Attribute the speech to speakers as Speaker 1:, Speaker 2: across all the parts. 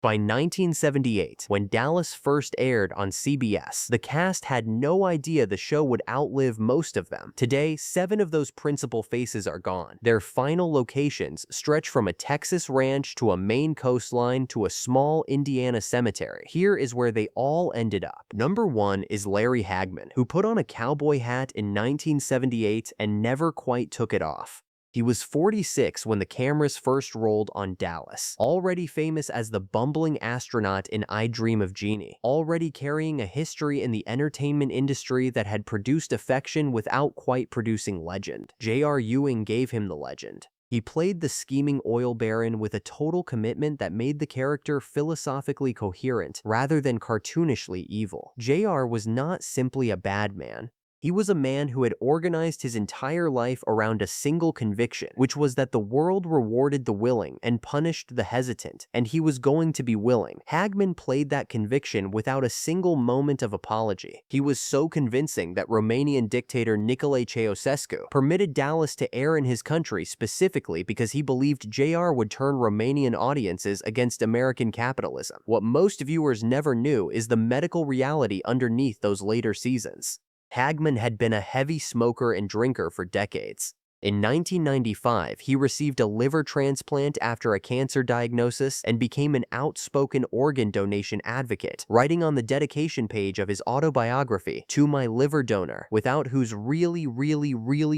Speaker 1: By 1978, when Dallas first aired on CBS, the cast had no idea the show would outlive most of them. Today, 7 of those principal faces are gone. Their final locations stretch from a Texas ranch to a Maine coastline to a small Indiana cemetery. Here is where they all ended up. Number 1 is Larry Hagman, who put on a cowboy hat in 1978 and never quite took it off. He was 46 when the cameras first rolled on Dallas, already famous as the bumbling astronaut in I Dream of Jeannie, already carrying a history in the entertainment industry that had produced affection without quite producing legend. J.R. Ewing gave him the legend. He played the scheming oil baron with a total commitment that made the character philosophically coherent rather than cartoonishly evil. J.R. was not simply a bad man. He was a man who had organized his entire life around a single conviction, which was that the world rewarded the willing and punished the hesitant, and he was going to be willing. Hagman played that conviction without a single moment of apology. He was so convincing that Romanian dictator Nicolae Ceausescu permitted Dallas to air in his country specifically because he believed JR would turn Romanian audiences against American capitalism. What most viewers never knew is the medical reality underneath those later seasons. Hagman had been a heavy smoker and drinker for decades. In 1995, he received a liver transplant after a cancer diagnosis and became an outspoken organ donation advocate, writing on the dedication page of his autobiography, "To my liver donor, without whose really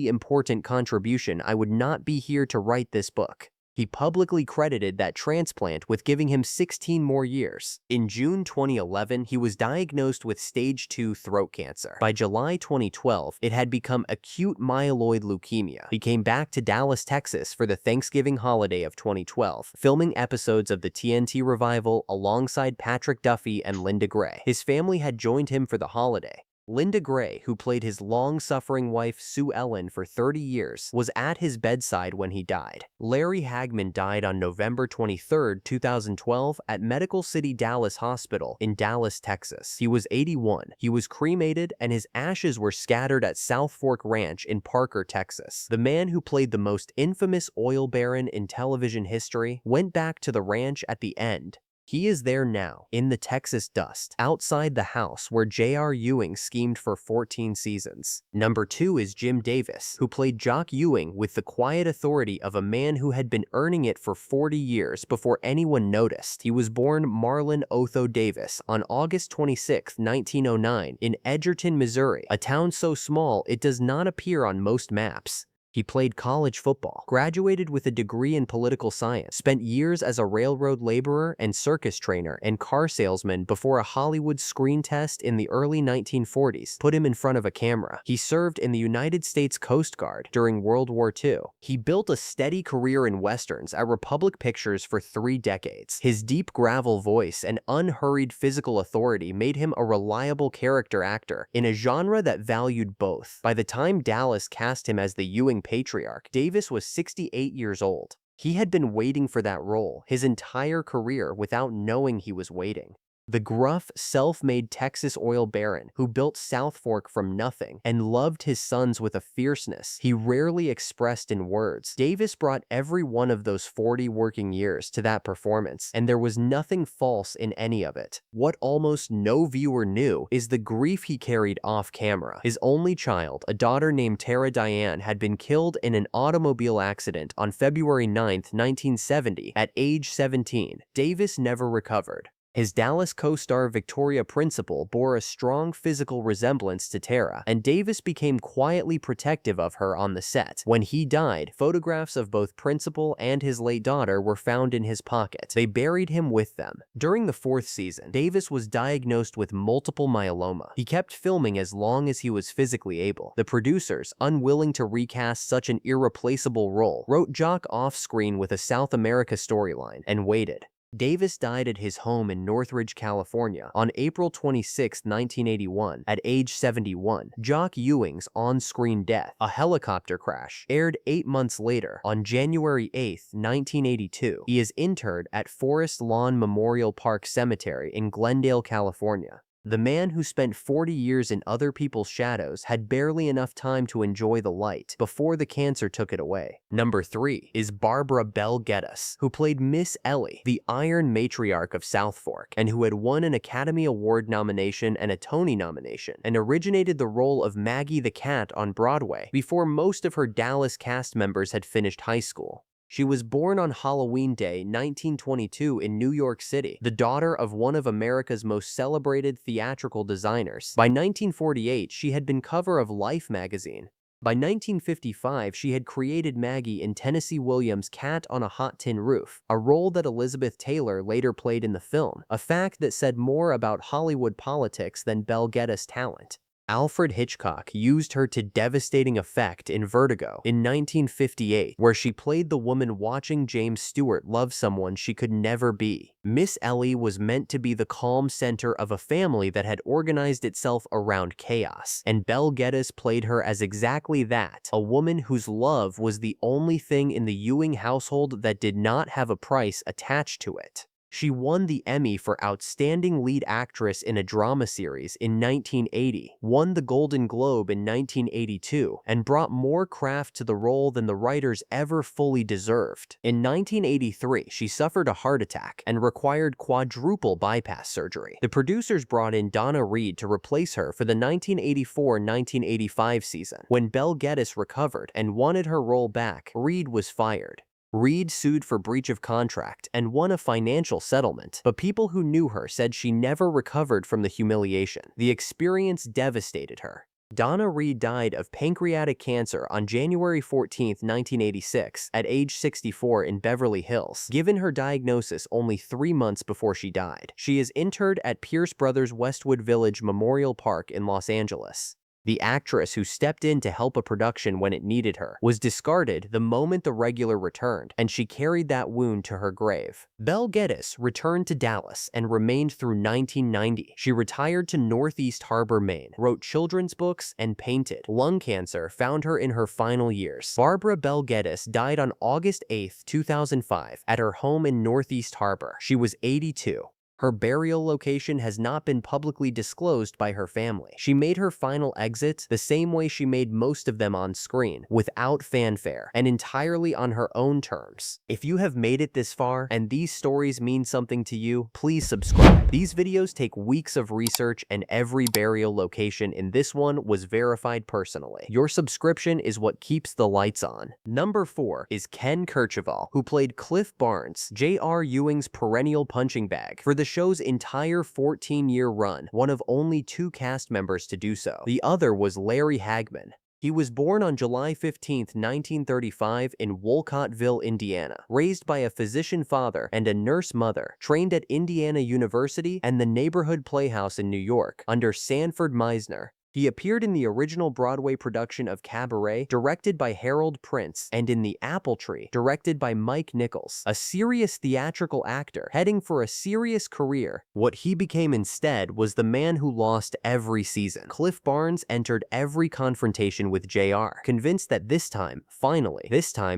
Speaker 1: important contribution I would not be here to write this book." He publicly credited that transplant with giving him 16 more years. In June 2011, he was diagnosed with stage 2 throat cancer. By July 2012, it had become acute myeloid leukemia. He came back to Dallas, Texas for the Thanksgiving holiday of 2012, filming episodes of the TNT revival alongside Patrick Duffy and Linda Gray. His family had joined him for the holiday. Linda Gray, who played his long-suffering wife Sue Ellen for 30 years, was at his bedside when he died. Larry Hagman died on November 23, 2012 at Medical City Dallas Hospital in Dallas, Texas. He was 81. He was cremated and his ashes were scattered at Southfork Ranch in Parker, Texas. The man who played the most infamous oil baron in television history went back to the ranch at the end. He is there now, in the Texas dust, outside the house where J.R. Ewing schemed for 14 seasons. Number 2 is Jim Davis, who played Jock Ewing with the quiet authority of a man who had been earning it for 40 years before anyone noticed. He was born Marlon Otho Davis on August 26, 1909, in Edgerton, Missouri, a town so small it does not appear on most maps. He played college football, graduated with a degree in political science, spent years as a railroad laborer and circus trainer and car salesman before a Hollywood screen test in the early 1940s put him in front of a camera. He served in the United States Coast Guard during World War II. He built a steady career in westerns at Republic Pictures for 3 decades. His deep gravel voice and unhurried physical authority made him a reliable character actor in a genre that valued both. By the time Dallas cast him as the Ewing patriarch, Davis was 68 years old. He had been waiting for that role his entire career without knowing he was waiting. The gruff, self-made Texas oil baron who built Southfork from nothing and loved his sons with a fierceness he rarely expressed in words. Davis brought every one of those 40 working years to that performance, and there was nothing false in any of it. What almost no viewer knew is the grief he carried off camera. His only child, a daughter named Tara Diane, had been killed in an automobile accident on February 9, 1970, at age 17. Davis never recovered. His Dallas co-star Victoria Principal bore a strong physical resemblance to Tara, and Davis became quietly protective of her on the set. When he died, photographs of both Principal and his late daughter were found in his pocket. They buried him with them. During the 4th season, Davis was diagnosed with multiple myeloma. He kept filming as long as he was physically able. The producers, unwilling to recast such an irreplaceable role, wrote Jock off-screen with a South America storyline and waited. Davis died at his home in Northridge, California on April 26, 1981, at age 71. Jock Ewing's on-screen death, a helicopter crash, aired 8 months later on January 8, 1982. He is interred at Forest Lawn Memorial Park Cemetery in Glendale, California. The man who spent 40 years in other people's shadows had barely enough time to enjoy the light before the cancer took it away. Number 3 is Bel Geddes, who played Miss Ellie, the Iron Matriarch of Southfork, and who had won an Academy Award nomination and a Tony nomination, and originated the role of Maggie the Cat on Broadway before most of her Dallas cast members had finished high school. She was born on Halloween Day, 1922 in New York City, the daughter of one of America's most celebrated theatrical designers. By 1948, she had been cover of Life magazine. By 1955, she had created Maggie in Tennessee Williams' Cat on a Hot Tin Roof, a role that Elizabeth Taylor later played in the film, a fact that said more about Hollywood politics than Bel Geddes' talent. Alfred Hitchcock used her to devastating effect in Vertigo in 1958, where she played the woman watching James Stewart love someone she could never be. Miss Ellie was meant to be the calm center of a family that had organized itself around chaos, and Bel Geddes played her as exactly that, a woman whose love was the only thing in the Ewing household that did not have a price attached to it. She won the Emmy for Outstanding Lead Actress in a Drama Series in 1980, won the Golden Globe in 1982, and brought more craft to the role than the writers ever fully deserved. In 1983, she suffered a heart attack and required quadruple bypass surgery. The producers brought in Donna Reed to replace her for the 1984-1985 season. When Bel Geddes recovered and wanted her role back, Reed was fired. Reed sued for breach of contract and won a financial settlement, but people who knew her said she never recovered from the humiliation. The experience devastated her. Donna Reed died of pancreatic cancer on January 14, 1986, at age 64 in Beverly Hills, given her diagnosis only 3 months before she died. She is interred at Pierce Brothers Westwood Village Memorial Park in Los Angeles. The actress who stepped in to help a production when it needed her was discarded the moment the regular returned, and she carried that wound to her grave. Bel Geddes returned to Dallas and remained through 1990. She retired to Northeast Harbor, Maine, wrote children's books, and painted. Lung cancer found her in her final years. Bel Geddes died on August 8, 2005, at her home in Northeast Harbor. She was 82. Her burial location has not been publicly disclosed by her family. She made her final exit the same way she made most of them on screen, without fanfare, and entirely on her own terms. If you have made it this far, and these stories mean something to you, please subscribe. These videos take weeks of research, and every burial location in this one was verified personally. Your subscription is what keeps the lights on. Number 4 is Kercheval, who played Cliff Barnes, J.R. Ewing's perennial punching bag, for the show's entire 14-year run, one of only 2 cast members to do so. The other was Larry Hagman. He was born on July 15, 1935 in Wolcottville, Indiana, raised by a physician father and a nurse mother, trained at Indiana University and the Neighborhood Playhouse in New York under Sanford Meisner. He appeared in the original Broadway production of Cabaret, directed by Harold Prince, and in The Apple Tree, directed by Mike Nichols, a serious theatrical actor heading for a serious career. What he became instead was the man who lost every season. Cliff Barnes entered every confrontation with JR, convinced that this time, finally,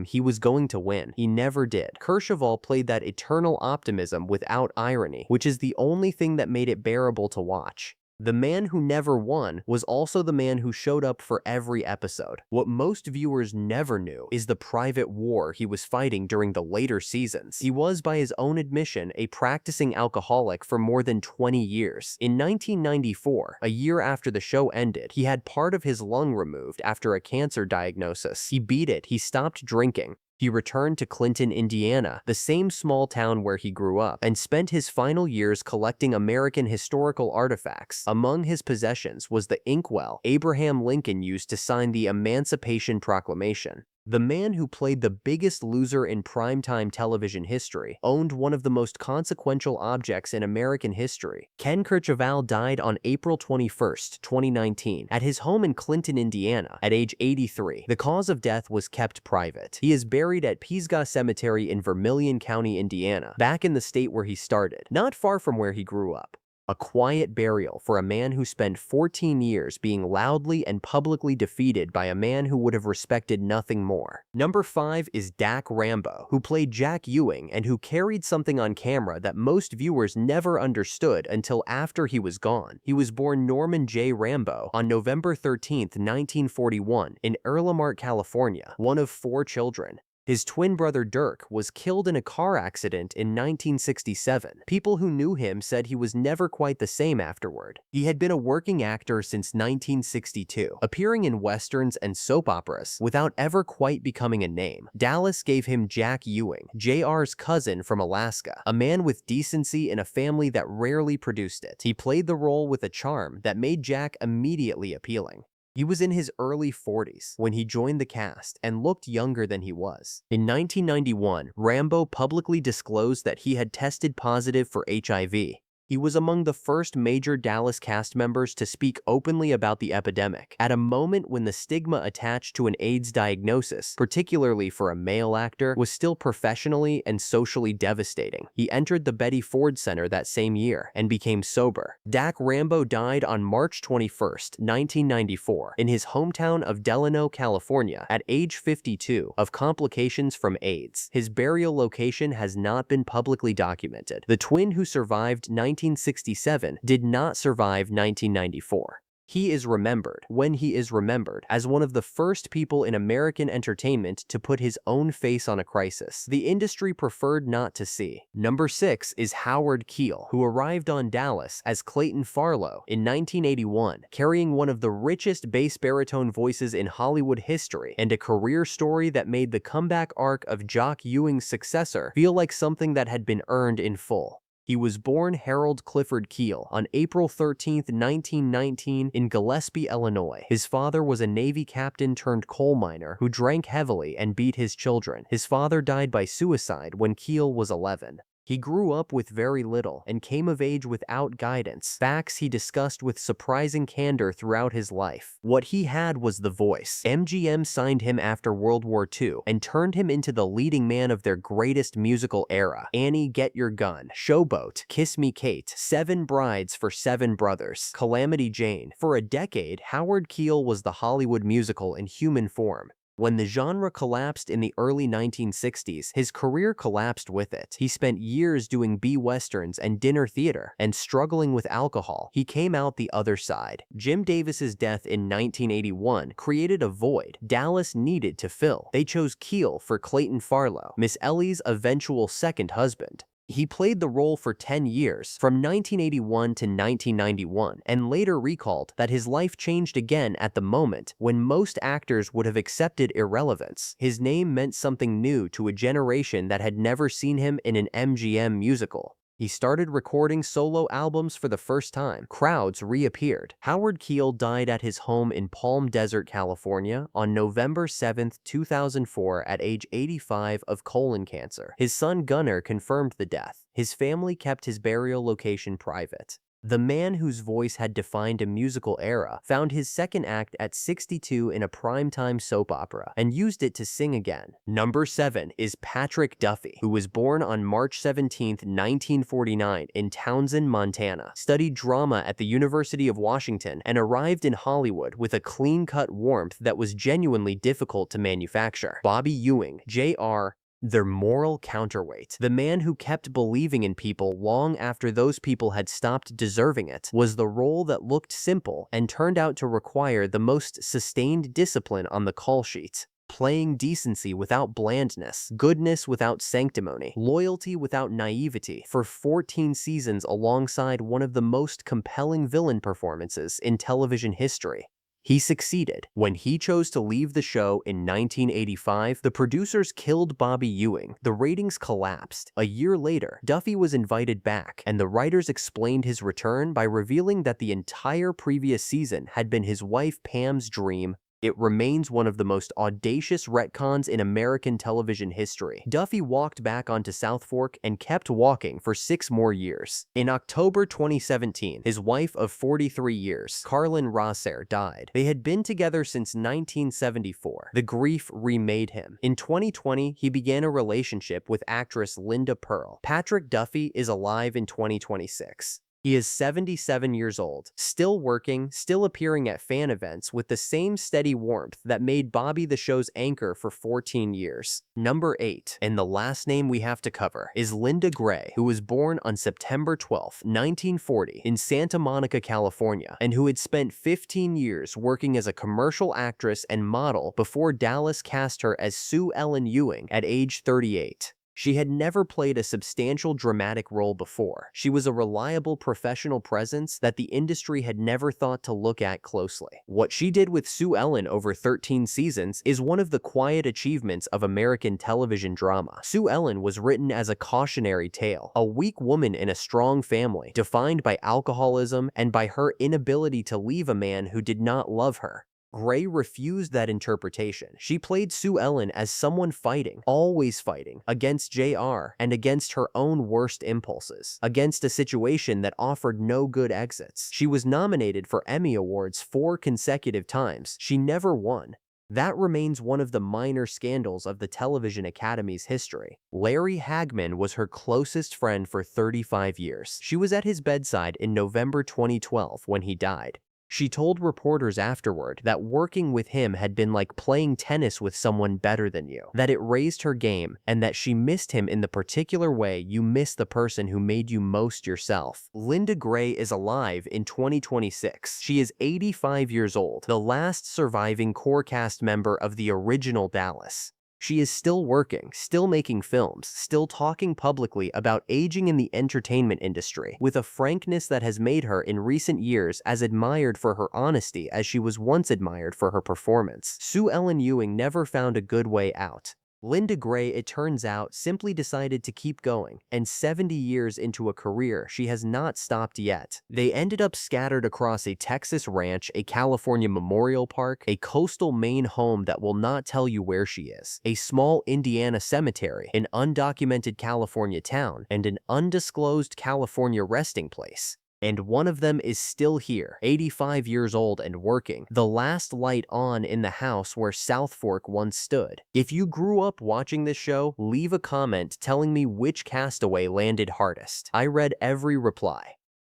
Speaker 1: he was going to win. He never did. Kercheval played that eternal optimism without irony, which is the only thing that made it bearable to watch. The man who never won was also the man who showed up for every episode. What most viewers never knew is the private war he was fighting during the later seasons. He was, by his own admission, a practicing alcoholic for more than 20 years. In 1994, a year after the show ended, he had part of his lung removed after a cancer diagnosis. He beat it. He stopped drinking. He returned to Clinton, Indiana, the same small town where he grew up, and spent his final years collecting American historical artifacts. Among his possessions was the inkwell Abraham Lincoln used to sign the Emancipation Proclamation. The man who played the biggest loser in primetime television history owned one of the most consequential objects in American history. Kercheval died on April 21, 2019, at his home in Clinton, Indiana, at age 83. The cause of death was kept private. He is buried at Pisgah Cemetery in Vermilion County, Indiana, back in the state where he started, not far from where he grew up. A quiet burial for a man who spent 14 years being loudly and publicly defeated by a man who would have respected nothing more. Number 5 is Dack Rambo, who played Jack Ewing and who carried something on camera that most viewers never understood until after he was gone. He was born Norman J. Rambo on November 13, 1941, in Earlemont, California, one of 4 children. His twin brother Dirk was killed in a car accident in 1967. People who knew him said he was never quite the same afterward. He had been a working actor since 1962, appearing in westerns and soap operas without ever quite becoming a name. Dallas gave him Jack Ewing, JR's cousin from Alaska, a man with decency in a family that rarely produced it. He played the role with a charm that made Jack immediately appealing. He was in his early 40s when he joined the cast and looked younger than he was. In 1991, Rambo publicly disclosed that he had tested positive for HIV. He was among the first major Dallas cast members to speak openly about the epidemic, at a moment when the stigma attached to an AIDS diagnosis, particularly for a male actor, was still professionally and socially devastating. He entered the Betty Ford Center that same year and became sober. Dack Rambo died on March 21, 1994, in his hometown of Delano, California, at age 52, of complications from AIDS. His burial location has not been publicly documented. The twin who survived 1967 did not survive 1994. He is remembered, when he is remembered, as one of the first people in American entertainment to put his own face on a crisis the industry preferred not to see. Number 6 is Howard Keel, who arrived on Dallas as Clayton Farlow in 1981, carrying one of the richest bass baritone voices in Hollywood history and a career story that made the comeback arc of Jock Ewing's successor feel like something that had been earned in full. He was born Harold Clifford Keel on April 13, 1919 in Gillespie, Illinois. His father was a Navy captain turned coal miner who drank heavily and beat his children. His father died by suicide when Keel was 11. He grew up with very little and came of age without guidance, facts he discussed with surprising candor throughout his life. What he had was the voice. MGM signed him after World War II and turned him into the leading man of their greatest musical era: Annie, Get Your Gun, Showboat, Kiss Me Kate, 7 Brides for 7 Brothers, Calamity Jane. For a decade, Howard Keel was the Hollywood musical in human form. When the genre collapsed in the early 1960s, his career collapsed with it. He spent years doing B-westerns and dinner theater, and struggling with alcohol. He came out the other side. Jim Davis's death in 1981 created a void Dallas needed to fill. They chose Keel for Clayton Farlow, Miss Ellie's eventual second husband. He played the role for 10 years, from 1981 to 1991, and later recalled that his life changed again at the moment when most actors would have accepted irrelevance. His name meant something new to a generation that had never seen him in an MGM musical. He started recording solo albums for the first time. Crowds reappeared. Howard Keel died at his home in Palm Desert, California on November 7, 2004 at age 85 of colon cancer. His son Gunnar confirmed the death. His family kept his burial location private. The man whose voice had defined a musical era found his second act at 62 in a primetime soap opera and used it to sing again. Number 7 is Patrick Duffy, who was born on March 17, 1949 in Townsend, Montana, studied drama at the University of Washington, and arrived in Hollywood with a clean-cut warmth that was genuinely difficult to manufacture. Bobby Ewing, Jr., their moral counterweight, the man who kept believing in people long after those people had stopped deserving it, was the role that looked simple and turned out to require the most sustained discipline on the call sheet. Playing decency without blandness, goodness without sanctimony, loyalty without naivety for 14 seasons alongside one of the most compelling villain performances in television history. He succeeded. When he chose to leave the show in 1985, the producers killed Bobby Ewing. The ratings collapsed. A year later, Duffy was invited back, and the writers explained his return by revealing that the entire previous season had been his wife Pam's dream. It remains one of the most audacious retcons in American television history. Duffy walked back onto Southfork and kept walking for 6 more years. In October 2017, his wife of 43 years, Carlin Rosser, died. They had been together since 1974. The grief remade him. In 2020, he began a relationship with actress Linda Pearl. Patrick Duffy is alive in 2026. He is 77 years old, still working, still appearing at fan events with the same steady warmth that made Bobby the show's anchor for 14 years. Number 8, and the last name we have to cover, is Linda Gray, who was born on September 12, 1940 in Santa Monica, California, and who had spent 15 years working as a commercial actress and model before Dallas cast her as Sue Ellen Ewing at age 38. She had never played a substantial dramatic role before. She was a reliable professional presence that the industry had never thought to look at closely. What she did with Sue Ellen over 13 seasons is one of the quiet achievements of American television drama. Sue Ellen was written as a cautionary tale, a weak woman in a strong family, defined by alcoholism and by her inability to leave a man who did not love her. Gray refused that interpretation. She played Sue Ellen as someone fighting, always fighting, against JR and against her own worst impulses, against a situation that offered no good exits. She was nominated for Emmy Awards 4 consecutive times. She never won. That remains one of the minor scandals of the Television Academy's history. Larry Hagman was her closest friend for 35 years. She was at his bedside in November 2012 when he died. She told reporters afterward that working with him had been like playing tennis with someone better than you, that it raised her game, and that she missed him in the particular way you miss the person who made you most yourself. Linda Gray is alive in 2026. She is 85 years old, the last surviving core cast member of the original Dallas. She is still working, still making films, still talking publicly about aging in the entertainment industry, with a frankness that has made her in recent years as admired for her honesty as she was once admired for her performance. Sue Ellen Ewing never found a good way out. Linda Gray, it turns out, simply decided to keep going, and 70 years into a career, she has not stopped yet. They ended up scattered across a Texas ranch, a California memorial park, a coastal Maine home that will not tell you where she is, a small Indiana cemetery, an undocumented California town, and an undisclosed California resting place. And one of them is still here, 85 years old and working, the last light on in the house where Southfork once stood. If you grew up watching this show, leave a comment telling me which castaway landed hardest. I read every reply.